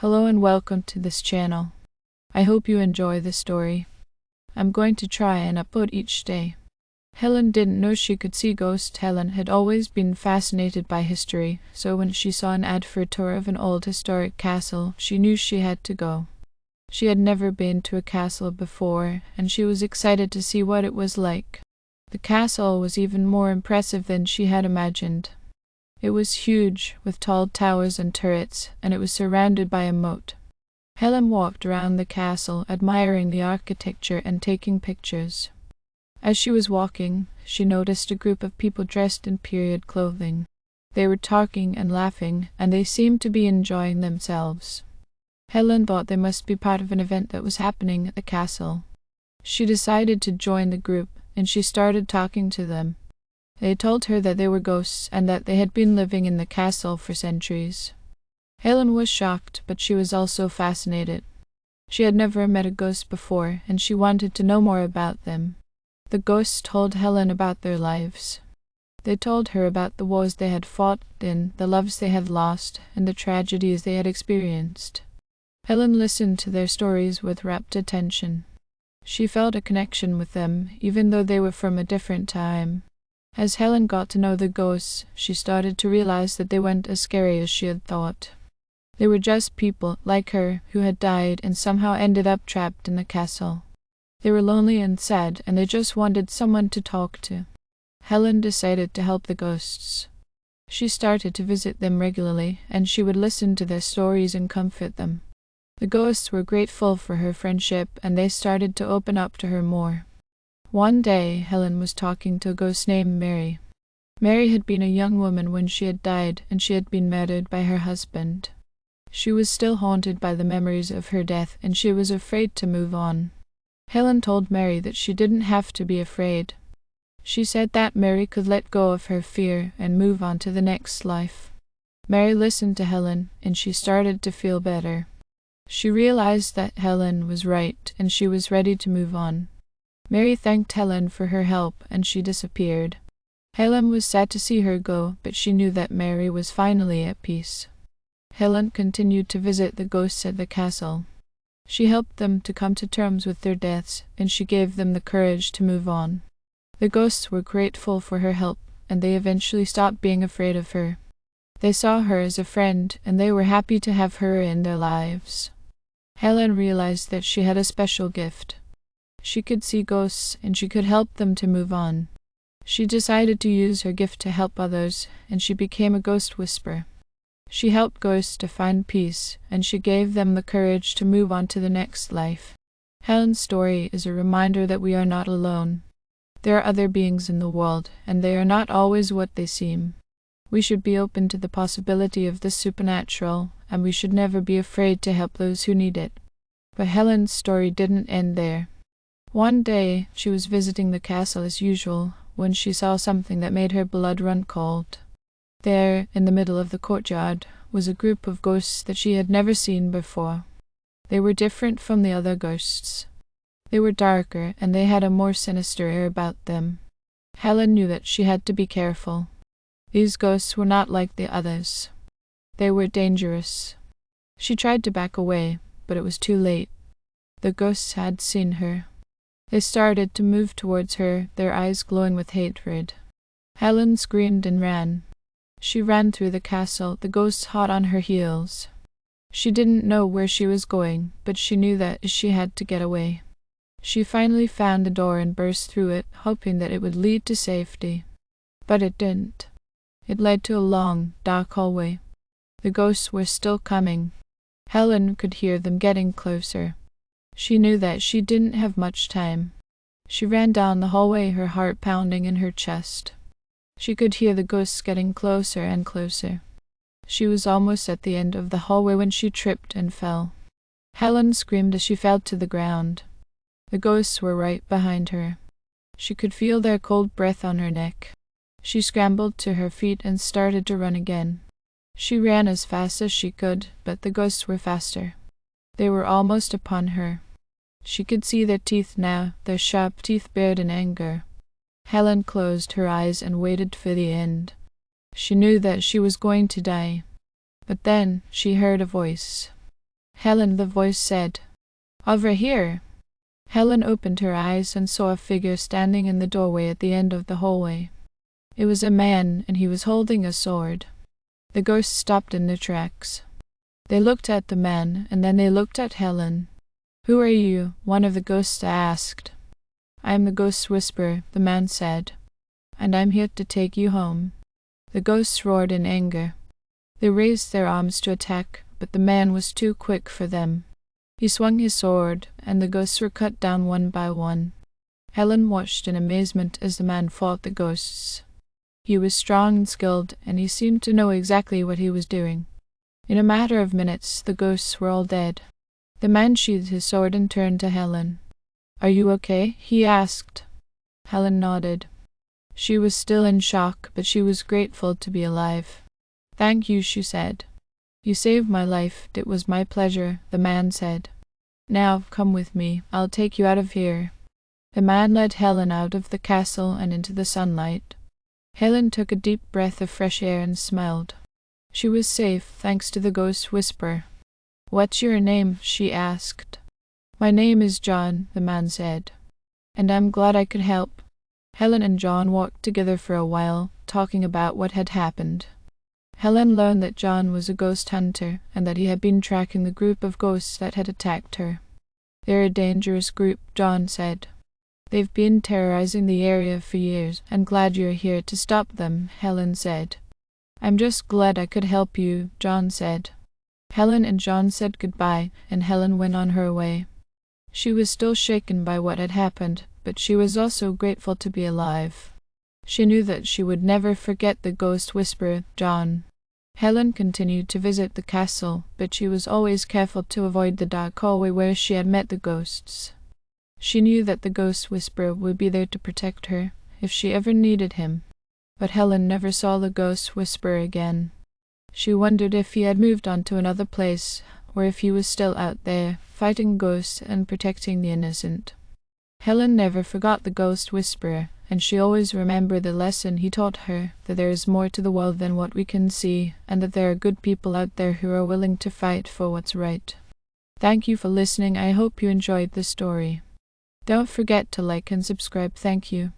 Hello and welcome to this channel. I hope you enjoy the story. I'm going to try and upload each day. Helen didn't know she could see ghosts. Helen had always been fascinated by history, so when she saw an ad for a tour of an old historic castle, she knew she had to go. She had never been to a castle before, and she was excited to see what it was like. The castle was even more impressive than she had imagined. It was huge, with tall towers and turrets, and it was surrounded by a moat. Helen walked around the castle, admiring the architecture and taking pictures. As she was walking, she noticed a group of people dressed in period clothing. They were talking and laughing, and they seemed to be enjoying themselves. Helen thought they must be part of an event that was happening at the castle. She decided to join the group, and she started talking to them. They told her that they were ghosts and that they had been living in the castle for centuries. Helen was shocked, but she was also fascinated. She had never met a ghost before, and she wanted to know more about them. The ghosts told Helen about their lives. They told her about the wars they had fought in, the loves they had lost, and the tragedies they had experienced. Helen listened to their stories with rapt attention. She felt a connection with them, even though they were from a different time. As Helen got to know the ghosts, she started to realize that they weren't as scary as she had thought. They were just people, like her, who had died and somehow ended up trapped in the castle. They were lonely and sad, and they just wanted someone to talk to. Helen decided to help the ghosts. She started to visit them regularly, and she would listen to their stories and comfort them. The ghosts were grateful for her friendship, and they started to open up to her more. One day, Helen was talking to a ghost named Mary. Mary had been a young woman when she had died, and she had been murdered by her husband. She was still haunted by the memories of her death, and she was afraid to move on. Helen told Mary that she didn't have to be afraid. She said that Mary could let go of her fear and move on to the next life. Mary listened to Helen, and she started to feel better. She realized that Helen was right, and she was ready to move on. Mary thanked Helen for her help, and she disappeared. Helen was sad to see her go, but she knew that Mary was finally at peace. Helen continued to visit the ghosts at the castle. She helped them to come to terms with their deaths, and she gave them the courage to move on. The ghosts were grateful for her help, and they eventually stopped being afraid of her. They saw her as a friend, and they were happy to have her in their lives. Helen realized that she had a special gift. She could see ghosts, and she could help them to move on. She decided to use her gift to help others, and she became a ghost whisperer. She helped ghosts to find peace, and she gave them the courage to move on to the next life. Helen's story is a reminder that we are not alone. There are other beings in the world, and they are not always what they seem. We should be open to the possibility of the supernatural, and we should never be afraid to help those who need it. But Helen's story didn't end there. One day, she was visiting the castle as usual, when she saw something that made her blood run cold. There, in the middle of the courtyard, was a group of ghosts that she had never seen before. They were different from the other ghosts. They were darker, and they had a more sinister air about them. Helen knew that she had to be careful. These ghosts were not like the others. They were dangerous. She tried to back away, but it was too late. The ghosts had seen her. They started to move towards her, their eyes glowing with hatred. Helen screamed and ran. She ran through the castle, the ghosts hot on her heels. She didn't know where she was going, but she knew that she had to get away. She finally found a door and burst through it, hoping that it would lead to safety. But it didn't. It led to a long, dark hallway. The ghosts were still coming. Helen could hear them getting closer. She knew that she didn't have much time. She ran down the hallway, her heart pounding in her chest. She could hear the ghosts getting closer and closer. She was almost at the end of the hallway when she tripped and fell. Helen screamed as she fell to the ground. The ghosts were right behind her. She could feel their cold breath on her neck. She scrambled to her feet and started to run again. She ran as fast as she could, but the ghosts were faster. They were almost upon her. She could see their teeth now, their sharp teeth bared in anger. Helen closed her eyes and waited for the end. She knew that she was going to die. But then she heard a voice. Helen, the voice said. Over here. Helen opened her eyes and saw a figure standing in the doorway at the end of the hallway. It was a man, and he was holding a sword. The ghosts stopped in their tracks. They looked at the man, and then they looked at Helen. Who are you? One of the ghosts asked. I am the ghost whisperer, the man said, and I'm here to take you home. The ghosts roared in anger. They raised their arms to attack, but the man was too quick for them. He swung his sword, and the ghosts were cut down one by one. Helen watched in amazement as the man fought the ghosts. He was strong and skilled, and he seemed to know exactly what he was doing. In a matter of minutes, the ghosts were all dead. The man sheathed his sword and turned to Helen. Are you okay? He asked. Helen nodded. She was still in shock, but she was grateful to be alive. Thank you, she said. You saved my life. It was my pleasure, the man said. Now, come with me. I'll take you out of here. The man led Helen out of the castle and into the sunlight. Helen took a deep breath of fresh air and smiled. She was safe, thanks to the ghost whisperer. What's your name? She asked. My name is John, the man said. And I'm glad I could help. Helen and John walked together for a while, talking about what had happened. Helen learned that John was a ghost hunter, and that he had been tracking the group of ghosts that had attacked her. They're a dangerous group, John said. They've been terrorizing the area for years. I'm glad you're here to stop them, Helen said. I'm just glad I could help you, John said. Helen and John said goodbye, and Helen went on her way. She was still shaken by what had happened, but she was also grateful to be alive. She knew that she would never forget the ghost whisperer, John. Helen continued to visit the castle, but she was always careful to avoid the dark hallway where she had met the ghosts. She knew that the ghost whisperer would be there to protect her, if she ever needed him. But Helen never saw the ghost whisperer again. She wondered if he had moved on to another place, or if he was still out there, fighting ghosts and protecting the innocent. Helen never forgot the ghost whisperer, and she always remembered the lesson he taught her, that there is more to the world than what we can see, and that there are good people out there who are willing to fight for what's right. Thank you for listening. I hope you enjoyed the story. Don't forget to like and subscribe. Thank you.